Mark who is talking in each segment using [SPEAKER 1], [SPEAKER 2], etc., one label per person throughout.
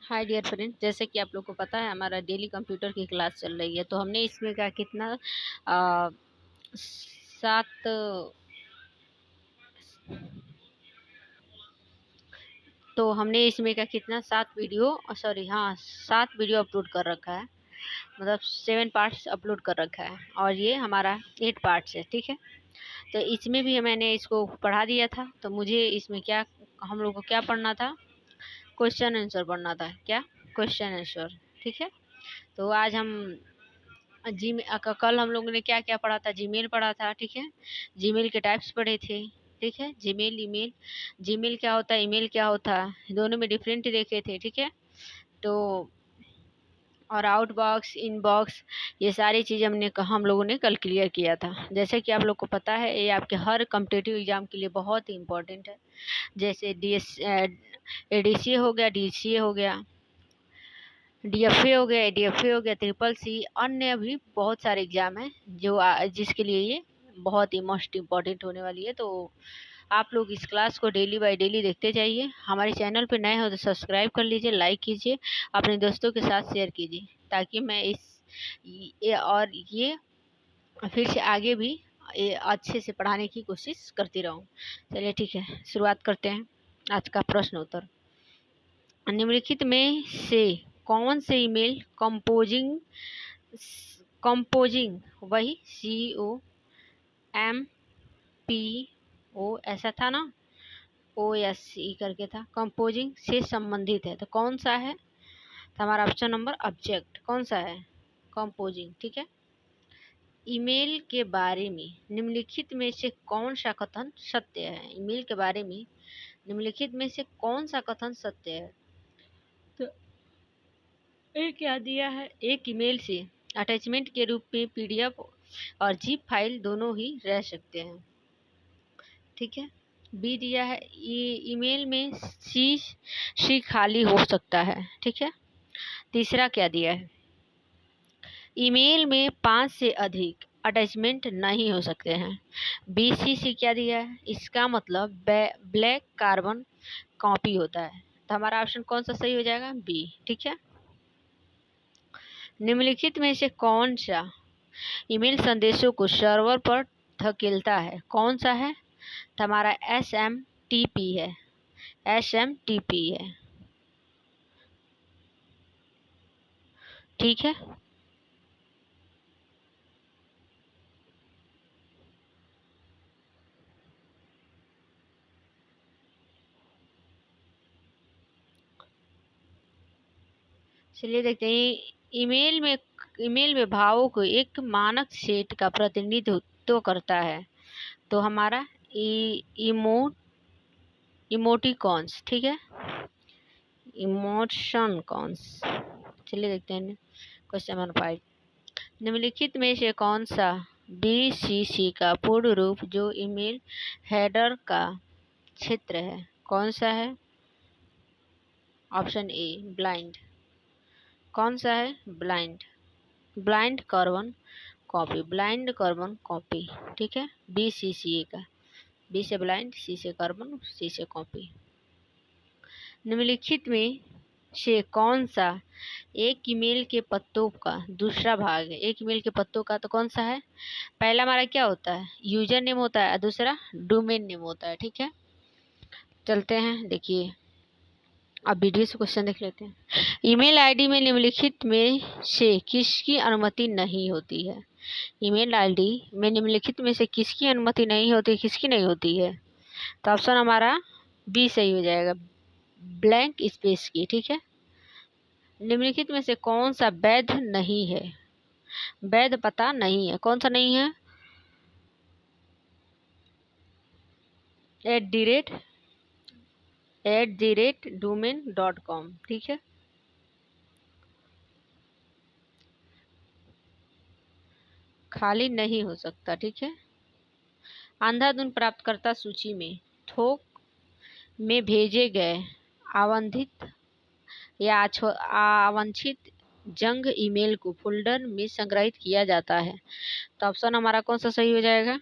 [SPEAKER 1] Hi dear friend, जैसे कि आप लोग को पता है हमारा डेली कंप्यूटर की क्लास चल रही है। तो हमने इसमें का कितना आ, 7 तो हमने इसमें का कितना 7 वीडियो अपलोड कर रखा है। मतलब 7 पार्ट्स अपलोड कर रखा है और ये हमारा 8 पार्ट्स है। ठीक है, तो इसमें भी मैंने इसको पढ़ा दिया था। तो मुझे इसमें क्या, हम लोग को क्या पढ़ना था, क्वेश्चन आंसर पढ़ना था। क्या, क्वेश्चन आंसर। ठीक है, तो आज हम कल हम लोगों ने क्या क्या पढ़ा था, जीमेल पढ़ा था। ठीक है, जीमेल के टाइप्स पढ़े थे। ठीक है, जीमेल, ईमेल। जीमेल क्या होता है, ईमेल क्या होता है, दोनों में डिफरेंट देखे थे। ठीक है, तो और आउटबॉक्स, इनबॉक्स, ये सारी चीज़ हम लोगों ने कल क्लियर किया था। जैसे कि आप लोग को पता है, ये आपके हर कम्पिटिटिव एग्जाम के लिए बहुत ही इम्पोर्टेंट है। जैसे एडीसीए हो गया, डीसीए हो गया, डीएफए हो गया, एडीएफए हो गया, ट्रिपल सी, अन्य भी बहुत सारे एग्जाम हैं जो जिसके लिए ये बहुत ही मोस्ट इम्पॉर्टेंट होने वाली है। तो आप लोग इस क्लास को डेली बाय डेली देखते जाइए। हमारे चैनल पे नए हो तो सब्सक्राइब कर लीजिए, लाइक कीजिए, अपने दोस्तों के साथ शेयर कीजिए, ताकि मैं ये फिर से आगे भी ये अच्छे से पढ़ाने की कोशिश करती रहूँ। चलिए ठीक है, शुरुआत करते हैं आज का प्रश्न उत्तर। निम्नलिखित में से कौन से ईमेल कंपोजिंग वही COMPO ऐसा था ना, OSC करके था, कंपोजिंग से संबंधित है। तो कौन सा है, तो हमारा ऑप्शन नंबर ऑब्जेक्ट कौन सा है, कंपोजिंग। ठीक है, ईमेल के बारे में निम्नलिखित में से कौन सा कथन सत्य है। ईमेल के बारे में निम्नलिखित में से कौन सा कथन सत्य है। तो एक क्या दिया है, एक ईमेल से अटैचमेंट के रूप में पीडीएफ और जिप फाइल दोनों ही रह सकते हैं। ठीक है, बी दिया है, ईमेल में सी खाली हो सकता है। ठीक है, तीसरा क्या दिया है, ईमेल में 5 से अधिक अटैचमेंट नहीं हो सकते हैं। BCC क्या दिया है, इसका मतलब ब्लैक कार्बन कॉपी होता है। तो हमारा ऑप्शन कौन सा सही हो जाएगा, बी। ठीक है, निम्नलिखित में से कौन सा ईमेल संदेशों को सर्वर पर धकेलता है, कौन सा है, तो हमारा SMTP है, SMTP है। ठीक है, चलिए देखते हैं। ईमेल में भावों को एक मानक सेट का प्रतिनिधित्व करता है। तो हमारा इमो इमोटिकॉन्स। ठीक है, इमोशन कॉन्स। चलिए देखते हैं क्वेश्चन नंबर 5, निम्नलिखित में से कौन सा BCC का पूर्ण रूप जो ईमेल हेडर का क्षेत्र है, कौन सा है, ऑप्शन ए ब्लाइंड। कौन सा है, blind, blind carbon copy, blind carbon copy. ठीक है, BCCA का, बी से ब्लाइंड, सी से कार्बन, सी से कॉपी। निम्नलिखित में से कौन सा एक ईमेल के पत्तों का दूसरा भाग है। एक ईमेल के पत्तों का तो कौन सा है, पहला हमारा क्या होता है, यूजर नेम होता है और दूसरा डोमेन नेम होता है। ठीक है, चलते हैं, देखिए अब वीडियो से क्वेश्चन देख लेते हैं। ईमेल आईडी में निम्नलिखित में से किसकी अनुमति नहीं होती है। ईमेल आईडी में निम्नलिखित में से किसकी अनुमति नहीं होती, किसकी नहीं होती है, तो ऑप्शन हमारा बी सही हो जाएगा, ब्लैंक स्पेस की। ठीक है, निम्नलिखित में से कौन सा वैध नहीं है, वैध पता नहीं है, कौन सा नहीं है, @domain.com। ठीक है, खाली नहीं हो सकता। ठीक है, अंधाधुन प्राप्तकर्ता सूची में थोक में भेजे गए आवंटित या अवांछित जंक ईमेल को फोल्डर में संग्रहित किया जाता है। तो ऑप्शन हमारा कौन सा सही हो जाएगा,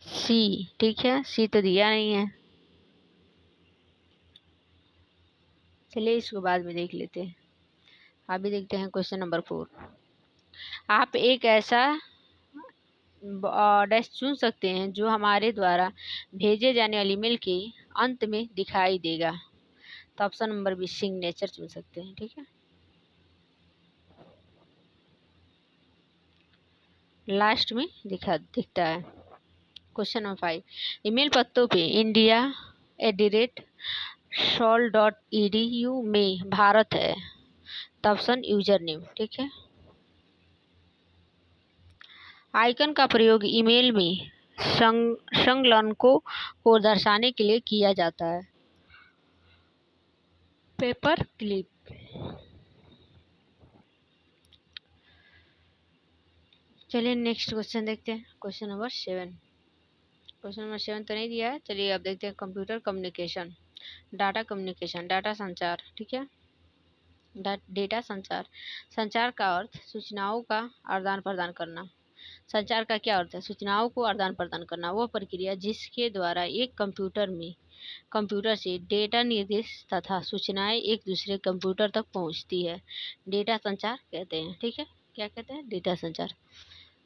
[SPEAKER 1] सी। ठीक है, सी तो दिया नहीं है। चलिए इसको बाद में देख लेते हैं। अभी देखते हैं क्वेश्चन नंबर 4। आप एक ऐसा डैश चुन सकते हैं जो हमारे द्वारा भेजे जाने वाली मेल के अंत में दिखाई देगा। तो ऑप्शन नंबर बी सिग्नेचर चुन सकते हैं। ठीक है, लास्ट में दिखता है। क्वेश्चन नंबर 5, ईमेल पत्तों पे india@sol.edu में भारत है। तो ऑप्शन यूजर नेम। ठीक है, आइकन का प्रयोग ईमेल में संलग्नकों को दर्शाने के लिए किया जाता है। Paper clip. चलिए नेक्स्ट क्वेश्चन देखते हैं। क्वेश्चन नंबर 7 तो नहीं दिया है। चलिए अब देखते हैं computer communication, data communication, data संचार। ठीक है, डेटा संचार। संचार का अर्थ सूचनाओं का आदान प्रदान करना। संचार का क्या अर्थ है? सूचनाओं को आदान प्रदान करना। वह प्रक्रिया जिसके द्वारा एक कंप्यूटर से डेटा निर्देश तथा सूचनाएं एक दूसरे कंप्यूटर तक पहुंचती है, डेटा संचार कहते हैं। ठीक है, क्या कहते हैं? डेटा संचार।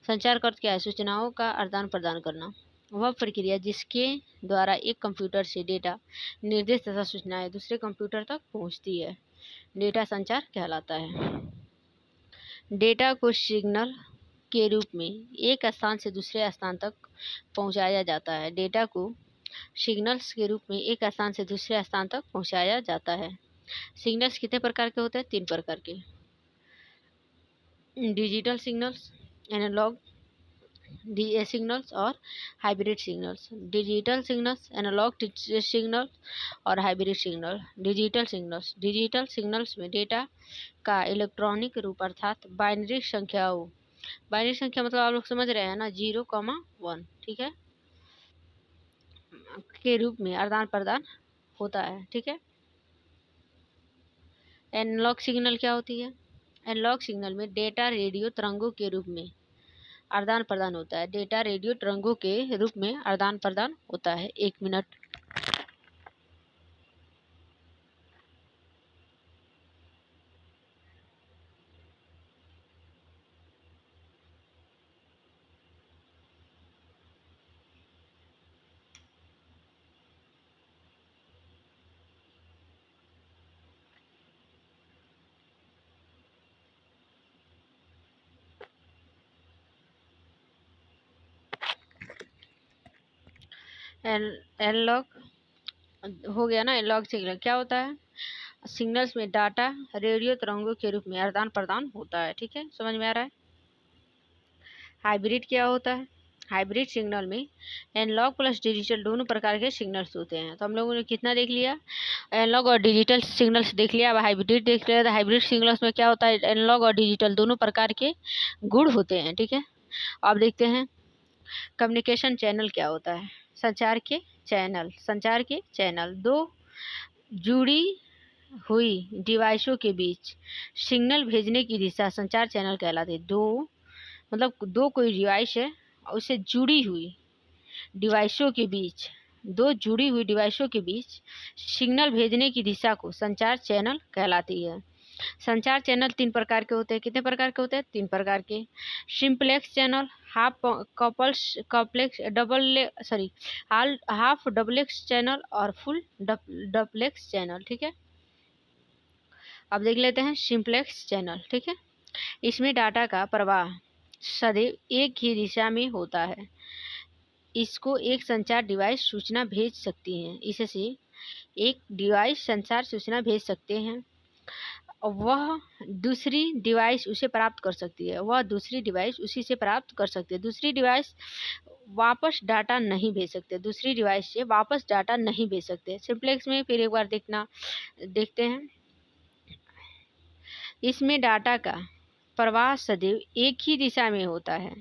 [SPEAKER 1] संचार का अर्थ क्या है? सूचनाओं का आदान प्रदान करना। वह प्रक्रिया जिसके द्वारा एक कंप्यूटर से डेटा निर्देश तथा सूचनाएं दूसरे कंप्यूटर तक पहुंचती है, डेटा संचार कहलाता है। डेटा को सिग्नल के रूप में एक स्थान से दूसरे स्थान तक पहुंचाया जाता है। डेटा को सिग्नल्स के रूप में एक स्थान से दूसरे स्थान तक पहुंचाया जाता है। सिग्नल्स कितने प्रकार के होते हैं? 3 प्रकार के। डिजिटल सिग्नल्स, एनालॉग सिग्नल्स और hybrid signals. Digital signals, analog signal और हाइब्रिड सिग्नल। डिजिटल सिग्नल्स में डेटा का इलेक्ट्रॉनिक रूप अर्थात बाइनरी संख्या मतलब आप लोग समझ रहे हैं ना, 0,1। ठीक है, के रूप में आदान प्रदान होता है। ठीक है, एनालॉग सिग्नल क्या होती है? एनालॉग सिग्नल में डेटा रेडियो तरंगों के रूप में आदान प्रदान होता है। डेटा रेडियो तरंगों के रूप में आदान प्रदान होता है। 1 मिनट। एनालॉग हो गया ना। एनालॉग सिग्नल क्या होता है? सिग्नल्स में डाटा रेडियो तरंगों के रूप में आदान प्रदान होता है। ठीक है, समझ में आ रहा है? हाइब्रिड क्या होता है? हाइब्रिड सिग्नल में एनालॉग प्लस डिजिटल दोनों प्रकार के सिग्नल्स होते हैं। तो हम लोगों ने कितना देख लिया? एनालॉग और डिजिटल सिग्नल्स देख लिया। अब हाइब्रिड देख लिया। तो हाइब्रिड सिग्नल्स में क्या होता है? एनालॉग और डिजिटल दोनों प्रकार के गुण होते हैं। ठीक है, अब देखते हैं कम्युनिकेशन चैनल क्या होता है। संचार के चैनल दो जुड़ी हुई डिवाइसों के बीच सिग्नल भेजने की दिशा संचार चैनल कहलाती है। दो कोई डिवाइस है और उससे दो जुड़ी हुई डिवाइसों के बीच सिग्नल भेजने की दिशा को संचार चैनल कहलाती है। संचार चैनल 3 प्रकार के होते हैं। कितने प्रकार के होते हैं? 3 प्रकार के। Simplex channel, half duplex channel और फुल डुप्लेक्स चैनल। ठीक है, अब देख लेते हैं सिंप्लेक्स चैनल। ठीक है, इसमें डाटा का प्रवाह सदैव एक ही दिशा में होता है। इसको एक संचार डिवाइस सूचना भेज सकती है। इससे एक डिवाइस संचार सूचना भेज सकते हैं, वह दूसरी डिवाइस उसे प्राप्त कर सकती है। दूसरी डिवाइस उसी से प्राप्त कर सकती है। दूसरी डिवाइस वापस डाटा नहीं भेज सकते। दूसरी डिवाइस से वापस डाटा नहीं भेज सकते। सिंप्लेक्स में फिर एक बार देखते हैं। इसमें डाटा का प्रवाह सदैव एक ही दिशा में होता है।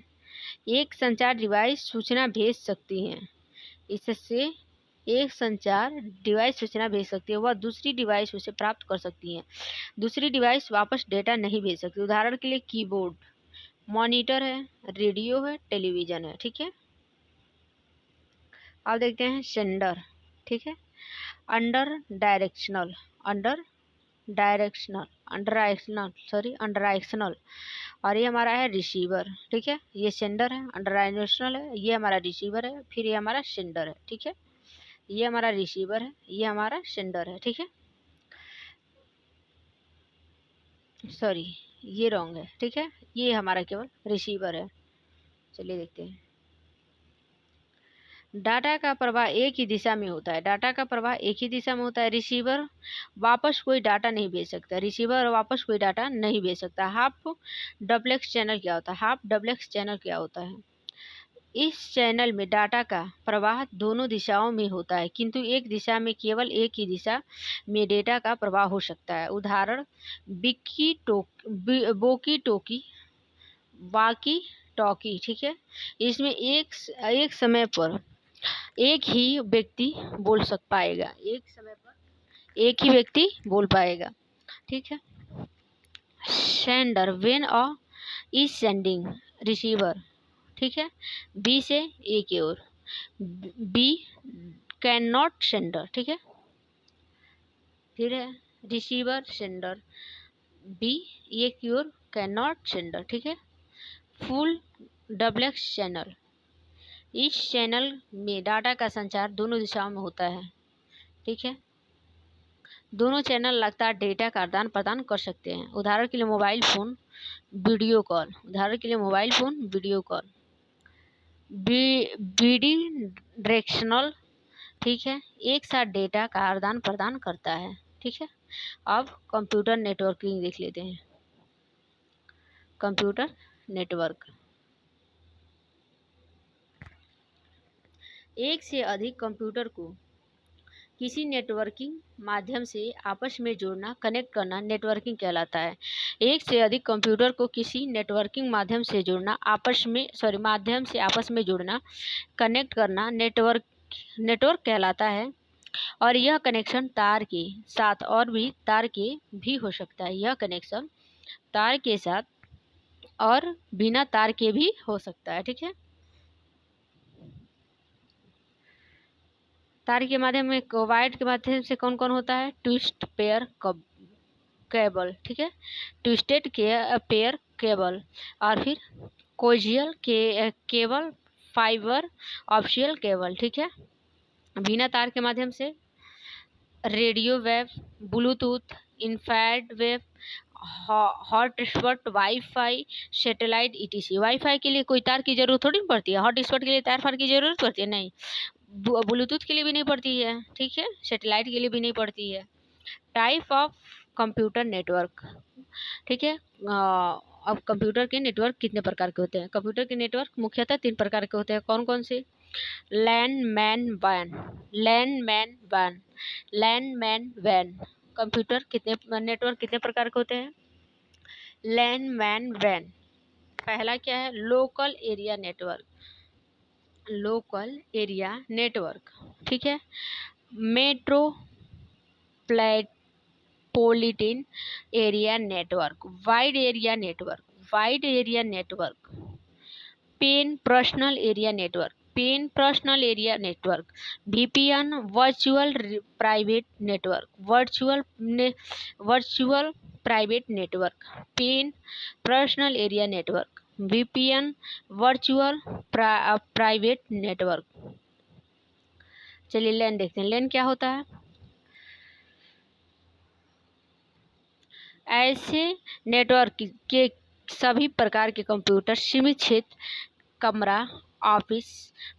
[SPEAKER 1] एक संचार डिवाइस सूचना भेज सकती है। इससे एक संचार डिवाइस सूचना भेज सकती है, वह दूसरी डिवाइस उसे प्राप्त कर सकती है। दूसरी डिवाइस वापस डेटा नहीं भेज सकती। उदाहरण के लिए कीबोर्ड, मॉनिटर है, रेडियो है, टेलीविजन है। ठीक है, अब देखते हैं सेंडर। ठीक है, अंडर अंडर डायरेक्शनल, और ये हमारा है रिसीवर। ठीक है, ये सेंडर है, अंडर डायरेक्शनल है, ये हमारा रिसीवर है, फिर ये हमारा सेंडर है। ठीक है, ये हमारा रिसीवर है, ये हमारा सेंडर है। ठीक है, सॉरी ये रॉन्ग है। ठीक है, ये हमारा केवल रिसीवर है। चलिए देखते हैं। डाटा का प्रवाह एक ही दिशा में होता है, डाटा का प्रवाह एक ही दिशा में होता है। रिसीवर वापस कोई डाटा नहीं भेज सकता, रिसीवर वापस कोई डाटा नहीं भेज सकता। हाफ डुप्लेक्स चैनल क्या होता है? हाफ डुप्लेक्स चैनल क्या होता है? इस चैनल में डाटा का प्रवाह दोनों दिशाओं में होता है, किंतु एक दिशा में केवल एक ही दिशा में डेटा का प्रवाह हो सकता है। उदाहरण बोकी टोकी, वाकी टॉकी। ठीक है, इसमें एक समय पर एक ही व्यक्ति बोल सक पाएगा, एक समय पर एक ही व्यक्ति बोल पाएगा। ठीक है, sender when a is sending, receiver. ठीक है, बी से ए की ओर, बी कैन नॉट सेंडर। ठीक है, फिर है रिसीवर सेंडर, बी ए की ओर कैन नॉट सेंडर। ठीक है, फुल डुप्लेक्स चैनल, इस चैनल में डाटा का संचार दोनों दिशाओं में होता है। ठीक है, दोनों चैनल लगातार डेटा का आदान प्रदान कर सकते हैं। उदाहरण के लिए मोबाइल फ़ोन वीडियो कॉल, उदाहरण के लिए mobile phone video call. Bidirectional, ठीक है, एक साथ डेटा का आदान प्रदान करता है। ठीक है, अब कंप्यूटर नेटवर्किंग देख लेते हैं। कंप्यूटर नेटवर्क, एक से अधिक कंप्यूटर को किसी नेटवर्किंग माध्यम से आपस में जोड़ना, कनेक्ट करना नेटवर्किंग कहलाता है। एक से अधिक कंप्यूटर को किसी नेटवर्किंग माध्यम से जोड़ना, माध्यम से आपस में जोड़ना, कनेक्ट करना नेटवर्क कहलाता है। और यह कनेक्शन तार के साथ और भी तार के भी हो सकता है। यह कनेक्शन तार के साथ और बिना तार के भी हो सकता है। ठीक है, तार के माध्यम में, वायर के माध्यम से कौन कौन होता है? Twist pair cable. ठीक है, ट्विस्टेड पेयर केबल, और फिर कोजियल केबल, फाइबर ऑप्शियल केबल। ठीक है, बिना तार के माध्यम से radio wave, Bluetooth, infrared wave, hotspot, wifi, satellite etc. Wifi के लिए कोई तार की जरूरत थोड़ी पड़ती है, हॉटस्पॉट के लिए तार फार की जरूरत पड़ती है? नहीं, ब्लूटूथ के लिए भी नहीं पड़ती है। ठीक है, सैटेलाइट के लिए भी नहीं पड़ती है। Type of computer network. ठीक है, अब कंप्यूटर के नेटवर्क कितने प्रकार के होते हैं? कंप्यूटर के नेटवर्क मुख्यतः 3 प्रकार के होते हैं। कौन कौन से? लैन मैन वैन। कंप्यूटर कितने नेटवर्क कितने प्रकार के होते हैं? लैन मैन वैन। पहला क्या है? Local area network. ठीक है, metropolitan area network, wide area network, PAN personal area network, VPN virtual private network, PAN personal area network, VPN virtual private network. चलिए लैन देखते हैं। लैन क्या होता है? ऐसे नेटवर्क के सभी प्रकार के कंप्यूटर सीमित क्षेत्र, कमरा, office,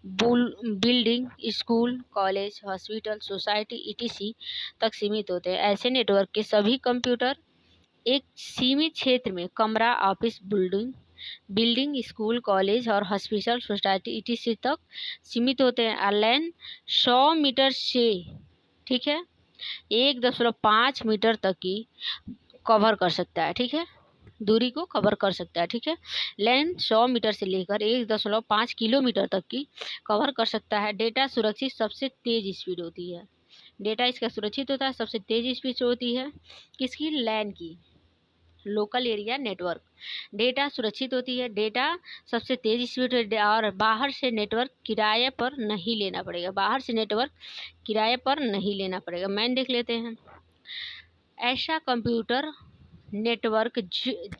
[SPEAKER 1] building, school, college, hospital, society ETC तक सीमित होते हैं। ऐसे नेटवर्क के सभी कंप्यूटर एक सीमित क्षेत्र में कमरा, ऑफिस, बिल्डिंग, स्कूल, कॉलेज और हॉस्पिटल, सोसाइटी ETC तक सीमित होते हैं। लैन 100 मीटर से, ठीक है, 1.5 मीटर तक की कवर कर सकता है। ठीक है, दूरी को कवर कर सकता है। ठीक है, लैन 100 मीटर से लेकर 1.5 किलोमीटर तक की कवर कर सकता है। डेटा सुरक्षित सबसे तेज स्पीड होती है। डेटा इसका सुरक्षित होता है, सबसे तेज स्पीड होती है किसकी? लैन की, लोकल एरिया नेटवर्क। डेटा सुरक्षित होती है, डेटा सबसे तेज स्पीड, और बाहर से नेटवर्क किराए पर नहीं लेना पड़ेगा। मैन देख लेते हैं। ऐसा कंप्यूटर नेटवर्क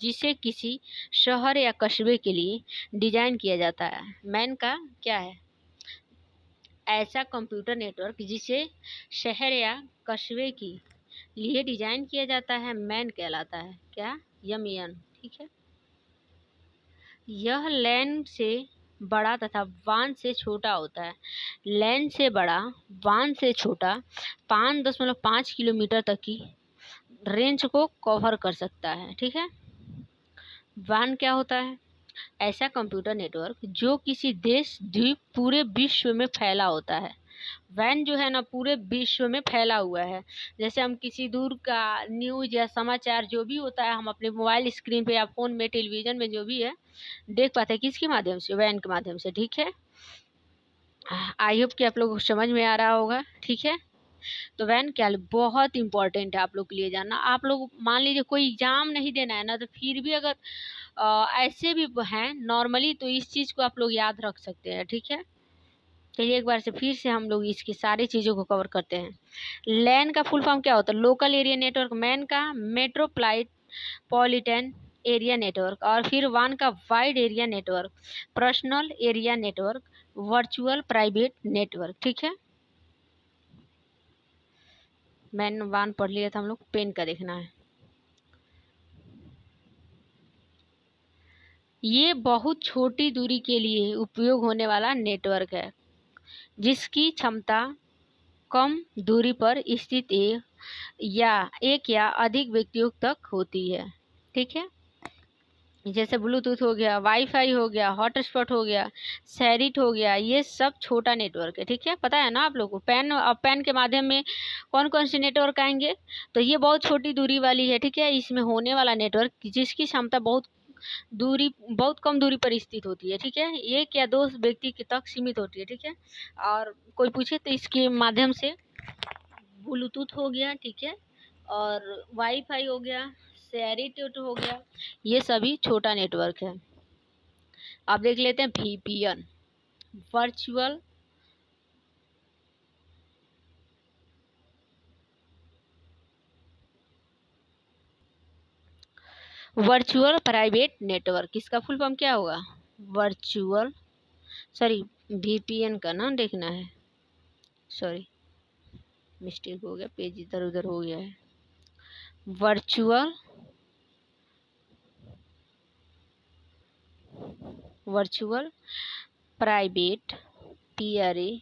[SPEAKER 1] जिसे किसी शहर या कस्बे के लिए डिजाइन किया जाता है। मैन का क्या है? ऐसा कंप्यूटर नेटवर्क जिसे शहर या कस्बे के लिए डिजाइन किया जाता है, मैन कहलाता है। क्या? यन। ठीक है। यह लैन से बड़ा तथा वान से छोटा होता है। लैन से बड़ा, वान से छोटा, 5.5 किलोमीटर तक की रेंज को कवर कर सकता है। ठीक है। वान क्या होता है? ऐसा कंप्यूटर नेटवर्क जो किसी देश, द्वीप, पूरे विश्व में फैला होता है। वैन जो है ना, पूरे विश्व में फैला हुआ है। जैसे हम किसी दूर का न्यूज या समाचार जो भी होता है, हम अपने मोबाइल स्क्रीन पे या फोन में, टेलीविजन में जो भी है देख पाते हैं। किसके माध्यम से? वैन के माध्यम से। ठीक है। आई होप कि आप लोगों को समझ में आ रहा होगा। ठीक है। तो वैन क्या बहुत इंपॉर्टेंट है आप लोग के लिए जानना। आप लोग मान लीजिए कोई एग्जाम नहीं देना है ना, तो फिर भी अगर ऐसे भी हैं नॉर्मली, तो इस चीज़ को आप लोग याद रख सकते हैं। ठीक है। चलिए एक बार से फिर से हम लोग इसकी सारी चीज़ों को कवर करते हैं। लैन का फुल फॉर्म क्या होता है? Local area network. मैन का मेट्रोपॉलिटन एरिया नेटवर्क। और फिर वान का wide area network, personal area network, virtual private network. ठीक है। मैन वान पढ़ लिया था हम लोग, पेन का देखना है। ये बहुत छोटी दूरी के लिए उपयोग होने वाला नेटवर्क है, जिसकी क्षमता कम दूरी पर स्थित एक या अधिक व्यक्तियों तक होती है। ठीक है। जैसे ब्लूटूथ हो गया, वाईफाई हो गया, हॉटस्पॉट हो गया, सैरिट हो गया, ये सब छोटा नेटवर्क है। ठीक है। पता है ना आप लोगों को? पेन के माध्यम में कौन कौन से नेटवर्क आएंगे? तो ये बहुत छोटी दूरी वाली है। ठीक है। इसमें होने वाला नेटवर्क जिसकी क्षमता बहुत कम दूरी पर स्थित होती है। ठीक है। एक या दो व्यक्ति के तक सीमित होती है। ठीक है। और कोई पूछे तो इसके माध्यम से ब्लूटूथ हो गया, ठीक है, और वाईफाई हो गया, सैरिट हो गया, ये सभी छोटा नेटवर्क है। अब देख लेते हैं VPN, वर्चुअल प्राइवेट नेटवर्क। इसका फुल फॉर्म क्या होगा? वर्चुअल, सॉरी, VPN का नाम देखना है, सॉरी मिस्टेक हो गया, पेज इधर उधर हो गया है। Virtual private, PRAVITE,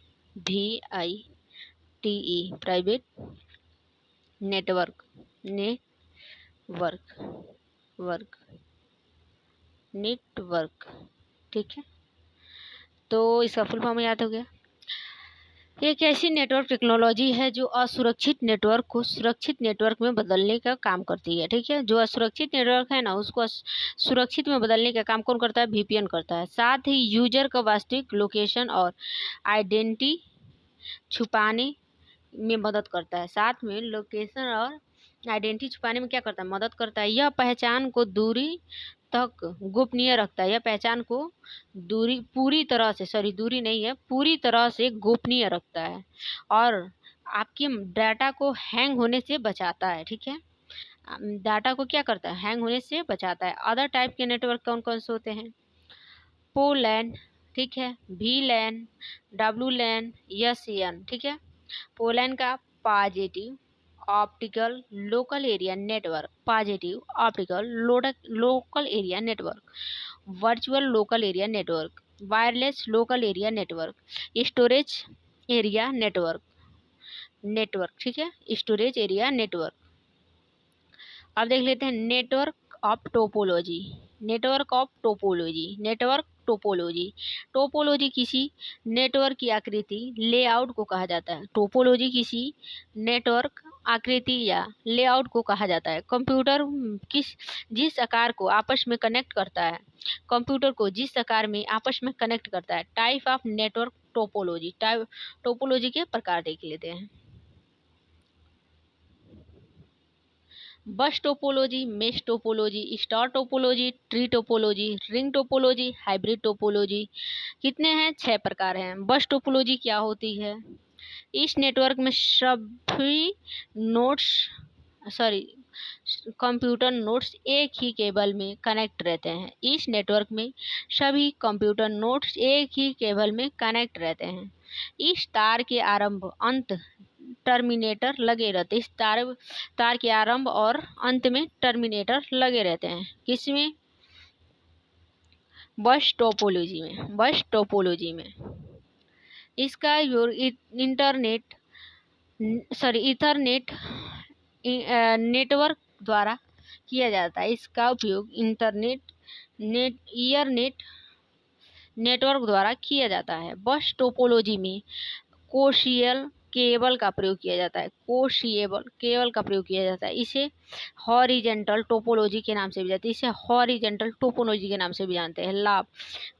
[SPEAKER 1] private network, network. ठीक है। तो इसका फुल फॉर्म याद हो गया। एक ऐसी नेटवर्क टेक्नोलॉजी है जो असुरक्षित नेटवर्क को सुरक्षित नेटवर्क में बदलने का काम करती है। ठीक है। जो असुरक्षित नेटवर्क है ना, उसको सुरक्षित में बदलने का काम कौन करता है? VPN करता है। साथ ही यूजर का वास्तविक लोकेशन और आइडेंटिटी छुपाने में मदद करता है। साथ में लोकेशन और आइडेंटिटी छुपाने में क्या करता है? मदद करता है। यह पहचान को दूरी तक गोपनीय रखता है। यह पहचान को पूरी तरह से गोपनीय रखता है और आपके डाटा को हैंग होने से बचाता है। ठीक है। डाटा को क्या करता है? हैंग होने से बचाता है। अदर टाइप के नेटवर्क कौन कौन से होते हैं? पोलैन, ठीक है, VLAN, WLAN, SAN। ठीक है। पोलैंड का positive optical local area network, virtual local area network, wireless local area network, storage area network. ठीक है। Storage area network. अब देख लेते हैं नेटवर्क ऑफ टोपोलॉजी। टोपोलॉजी किसी नेटवर्क की आकृति, लेआउट को कहा जाता है। टोपोलॉजी किसी नेटवर्क आकृति या लेआउट को कहा जाता है। कंप्यूटर जिस आकार को आपस में कनेक्ट करता है, टाइप ऑफ नेटवर्क टोपोलॉजी के प्रकार देख लेते हैं। बस topology, mesh topology, star topology, tree topology, ring topology, hybrid topology. कितने हैं? 6 प्रकार हैं। बस टोपोलॉजी क्या होती है? इस नेटवर्क में सभी नोड्स सॉरी कंप्यूटर नोड्स एक ही केबल में कनेक्ट रहते हैं। इस नेटवर्क में सभी कंप्यूटर नोड्स एक ही केबल में कनेक्ट रहते हैं। इस तार के आरंभ अंत टर्मिनेटर लगे रहते हैं। इस तार के आरंभ और अंत में टर्मिनेटर लगे रहते हैं। किसमें? बस टोपोलॉजी में इसका इंटरनेट ईथरनेट नेटवर्क द्वारा किया जाता है। इसका उपयोग ईथरनेट नेटवर्क द्वारा किया जाता है। बस टोपोलॉजी में कोशियल केबल का प्रयोग किया जाता है। इसे हॉरिजेंटल टोपोलॉजी के नाम से भी जानते हैं। लाभ: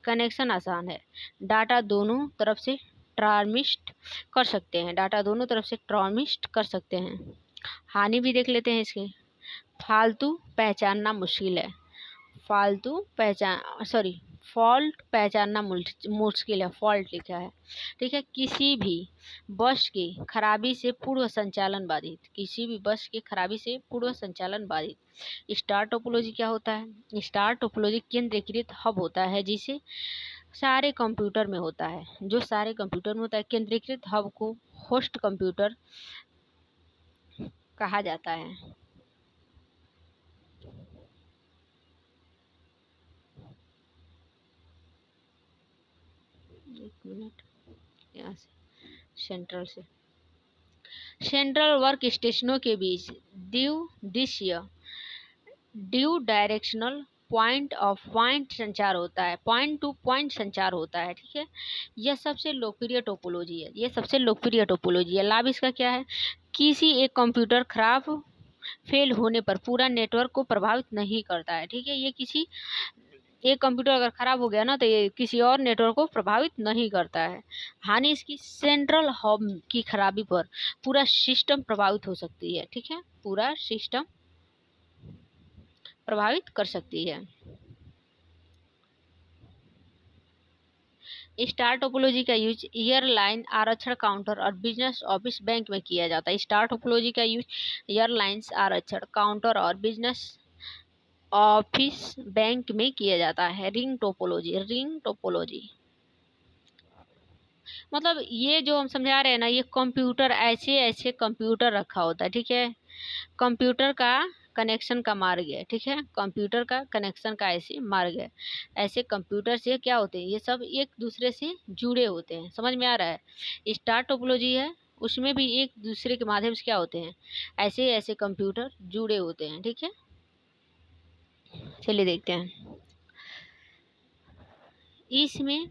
[SPEAKER 1] कनेक्शन आसान है। डाटा दोनों तरफ से ट्रांसमिट कर सकते हैं। हानि भी देख लेते हैं इसके। फालतू पहचानना मुश्किल है। फॉल्ट पहचानना मुश्किल है। फॉल्ट लिखा है, ठीक है। किसी भी बस के खराबी से पूर्व संचालन बाधित। स्टार टोपोलॉजी क्या होता है? स्टार टोपोलॉजी केंद्रीकृत हब होता है जिसे सारे कंप्यूटर में होता है। केंद्रीकृत हब को होस्ट कंप्यूटर कहा जाता है। एक मिनट, यहाँ से सेंट्रल वर्क स्टेशनों के बीच ड्यू डायरेक्शनल पॉइंट संचार होता है। पॉइंट टू पॉइंट संचार होता है, ठीक है। यह सबसे लोकप्रिय टोपोलॉजी है। लाभ इसका क्या है? किसी एक कंप्यूटर फेल होने पर पूरा नेटवर्क को प्रभावित नहीं करता है, ठीक है। ये किसी एक कंप्यूटर अगर खराब हो गया ना तो ये किसी और नेटवर्क को प्रभावित नहीं करता है। हानि इसकी: सेंट्रल हब की खराबी पर पूरा सिस्टम प्रभावित हो सकती है, ठीक है। पूरा सिस्टम प्रभावित कर सकती है। स्टार टोपोलॉजी का यूज एयरलाइन आरक्षण काउंटर और बिजनेस ऑफिस बैंक में किया जाता है। स्टार टोपोलॉजी का यूज एयरलाइंस आरक्षण काउंटर और बिजनेस ऑफिस बैंक में किया जाता है। रिंग टोपोलॉजी मतलब ये जो हम समझा रहे हैं ना, ये कंप्यूटर ऐसे कंप्यूटर रखा होता है, ठीक है। कंप्यूटर का कनेक्शन का मार्ग है, ठीक है। कंप्यूटर का कनेक्शन का ऐसे मार्ग है। ऐसे कंप्यूटर से क्या होते हैं? ये सब एक दूसरे से जुड़े होते हैं। समझ में आ रहा है? स्टार टोपोलॉजी है, उसमें भी एक दूसरे के माध्यम से क्या होते हैं? ऐसे कंप्यूटर जुड़े होते हैं, ठीक है। चलिए देखते हैं। इसमें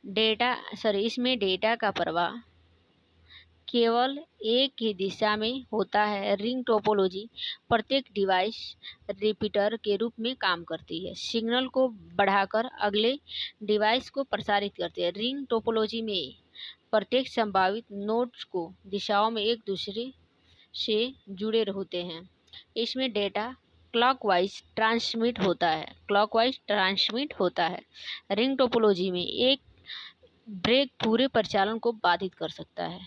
[SPEAKER 1] डेटा का प्रवाह केवल एक ही दिशा में होता है। रिंग टोपोलॉजी प्रत्येक डिवाइस रिपीटर के रूप में काम करती है। सिग्नल को बढ़ाकर अगले डिवाइस को प्रसारित करती है। रिंग टोपोलॉजी में प्रत्येक संभावित नोड्स को दिशाओं में एक दूसरे से जुड़े होते हैं। इसमें डेटा क्लॉकवाइज ट्रांसमिट होता है। रिंग टोपोलॉजी में एक ब्रेक पूरे परिचालन को बाधित कर सकता है।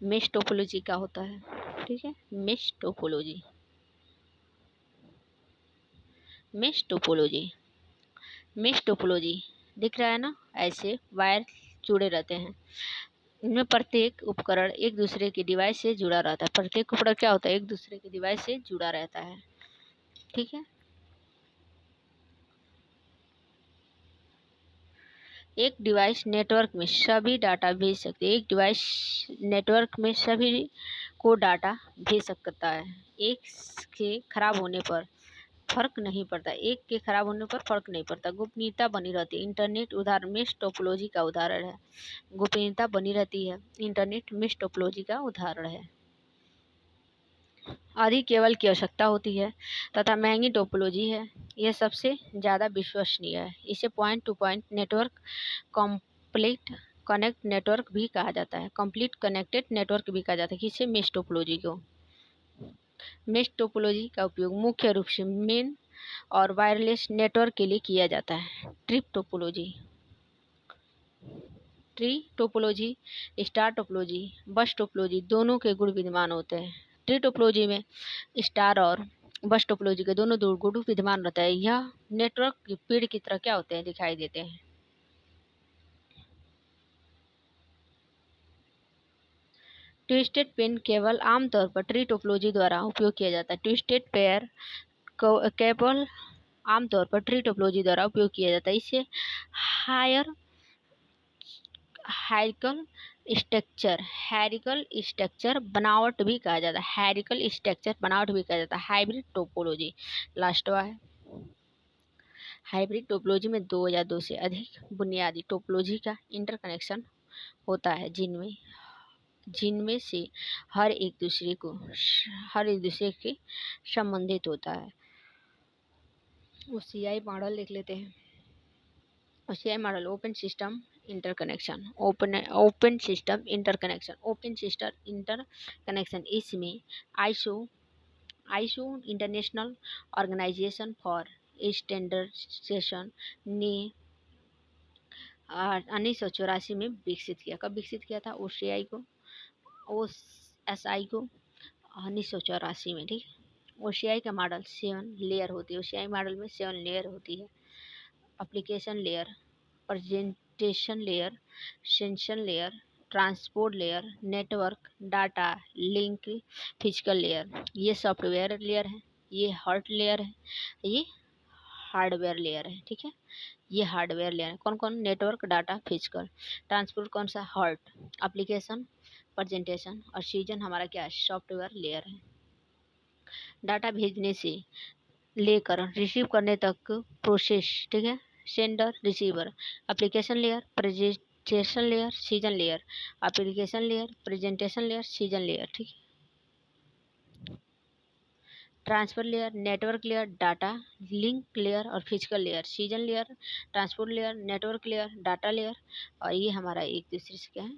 [SPEAKER 1] मेश टोपोलॉजी क्या होता है? ठीक है, मेश टोपोलॉजी दिख रहा है ना, ऐसे वायर जुड़े रहते हैं। इनमें प्रत्येक उपकरण एक दूसरे के डिवाइस से जुड़ा रहता है। प्रत्येक उपकरण क्या होता है? एक दूसरे के डिवाइस से जुड़ा रहता है, ठीक है। एक डिवाइस नेटवर्क में सभी डाटा भेज सकते हैं। एक डिवाइस नेटवर्क में सभी को डाटा भेज सकता है। एक के खराब होने पर फर्क नहीं पड़ता। गोपनीयता बनी रहती है। इंटरनेट उदाहरण मेश टोपोलॉजी का उदाहरण है। गोपनीयता बनी रहती है, इंटरनेट मेश टोपोलॉजी का उदाहरण है। अधिक केबल की आवश्यकता होती है तथा महंगी टोपोलॉजी है। यह सबसे ज़्यादा विश्वसनीय है। इसे point two point network complete connected network भी कहा जाता है। किसे? मेश टोपोलॉजी को। मेश टोपोलॉजी का उपयोग मुख्य रूप से मेन और वायरलेस नेटवर्क के लिए किया जाता है। Trip topology tree topology, star topology, बस टोपोलॉजी दोनों के गुण विद्यमान होते हैं। ट्री टोपोलॉजी में स्टार और बस टोपोलॉजी के दोनों दो गुण विद्यमान रहता है। यह नेटवर्क की पेड़ की तरह क्या होते हैं, दिखाई देते हैं। ट्विस्टेड पेन केबल आमतौर पर ट्री टोपोलॉजी द्वारा उपयोग किया जाता है। ट्विस्टेड पेयर केबल आमतौर पर ट्री टोपोलॉजी द्वारा उपयोग किया जाता है। इसे हैरिकल स्ट्रक्चर बनावट भी कहा जाता है। हैरिकल स्ट्रक्चर बनावट भी कहा जाता है। हाइब्रिड टोपोलॉजी लास्टवा है। हाइब्रिड टोपोलॉजी में 2 या 2 से अधिक बुनियादी टोपोलॉजी का इंटरकनेक्शन होता है, जिनमें से हर एक दूसरे के संबंधित होता है। OCI मॉडल देख लेते हैं। OCI model open system interconnection. इसमें ISO international organisation for standardisation ने 1984 में विकसित किया। कब विकसित किया था? OSI को 1984 में, ठीक। OCI का मॉडल 7 लेयर होती है। OCI मॉडल में 7 लेयर होती है। Application layer, presentation layer, session layer, transport layer, network, data link, physical layer. ये सॉफ्टवेयर लेयर है, ये हार्ड लेयर है, ये हार्डवेयर लेयर है, ठीक है। ये हार्डवेयर लेयर है। कौन कौन? Network, data, physical. ट्रांसपोर्ट कौन सा? हार्ड। एप्लीकेशन, प्रेजेंटेशन और सीजन हमारा क्या है? सॉफ्टवेयर लेयर है। डाटा भेजने से लेकर रिसीव करने तक प्रोसेस, ठीक है। Sender, receiver. Application layer, presentation layer, session layer. Application layer, presentation layer, session layer, ठीक है। Transfer layer, network layer, data link layer और physical layer. Session layer, transport layer, network layer, data layer और ये हमारा एक दूसरे से क्या है?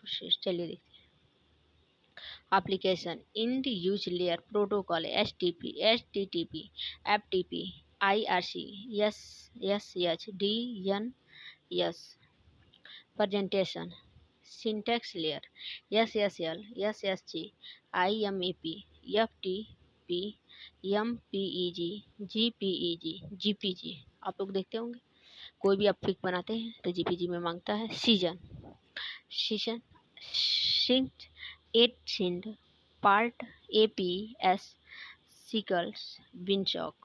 [SPEAKER 1] प्रोसेस। चलिए देखते हैं। Application end user layer protocol, STP, HTTP, FTP, IRC, SSH, DNS। Presentation syntax layer, SSL, SSG, IMAP, FTP, MPEG, GPEG। आप लोग देखते होंगे, कोई भी आप पिक बनाते हैं तो GPG में मांगता है। सीजन सिंक्ड 8 सिंड पार्ट APS सीकल्स विंचॉक।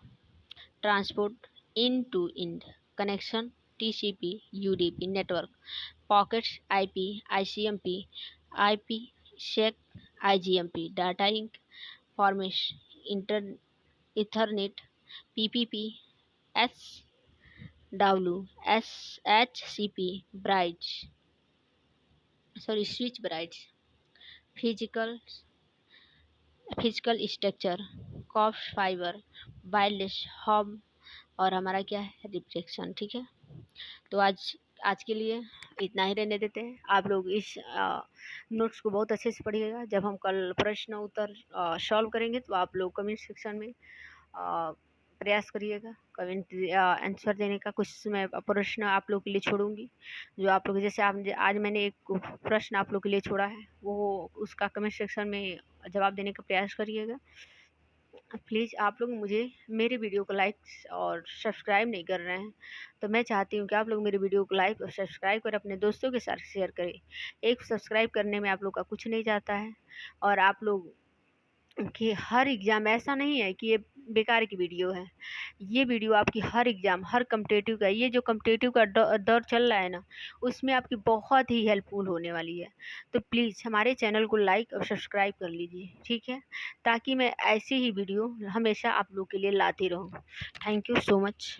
[SPEAKER 1] Transport end to end connection TCP UDP network packets IP ICMP IP शेक IGMP डाटा इंक फॉर्मेश ethernet PPP SW SHCP switch ब्राइट्स। फिजिकल स्ट्रक्चर कॉप्स फाइबर वायरलेस हब और हमारा क्या है? रिफ्लेक्शन, ठीक है। तो आज के लिए इतना ही रहने देते हैं। आप लोग इस नोट्स को बहुत अच्छे से पढ़िएगा। जब हम कल प्रश्न उत्तर सॉल्व करेंगे तो आप लोग कमेंट सेक्शन में प्रयास करिएगा कमेंट आंसर देने का। कुछ मैं प्रश्न आप लोग के लिए छोड़ूंगी, जो आप लोग जैसे आज मैंने एक प्रश्न आप लोग के लिए छोड़ा है, वो उसका कमेंट सेक्शन में जवाब देने का प्रयास करिएगा। प्लीज़ आप लोग मुझे मेरे वीडियो को लाइक और सब्सक्राइब नहीं कर रहे हैं, तो मैं चाहती हूँ कि आप लोग मेरे वीडियो को लाइक और सब्सक्राइब कर अपने दोस्तों के साथ शेयर करें। एक सब्सक्राइब करने में आप लोग का कुछ नहीं जाता है। और आप लोग कि हर एग्ज़ाम ऐसा नहीं है कि ये बेकार की वीडियो है। ये वीडियो आपकी हर एग्ज़ाम, हर कॉम्पिटिटिव का, ये जो कॉम्पिटिटिव का दौर चल रहा है ना, उसमें आपकी बहुत ही हेल्पफुल होने वाली है। तो प्लीज़ हमारे चैनल को लाइक और सब्सक्राइब कर लीजिए, ठीक है, ताकि मैं ऐसी ही वीडियो हमेशा आप लोग के लिए लाती रहूँ। Thank you so much.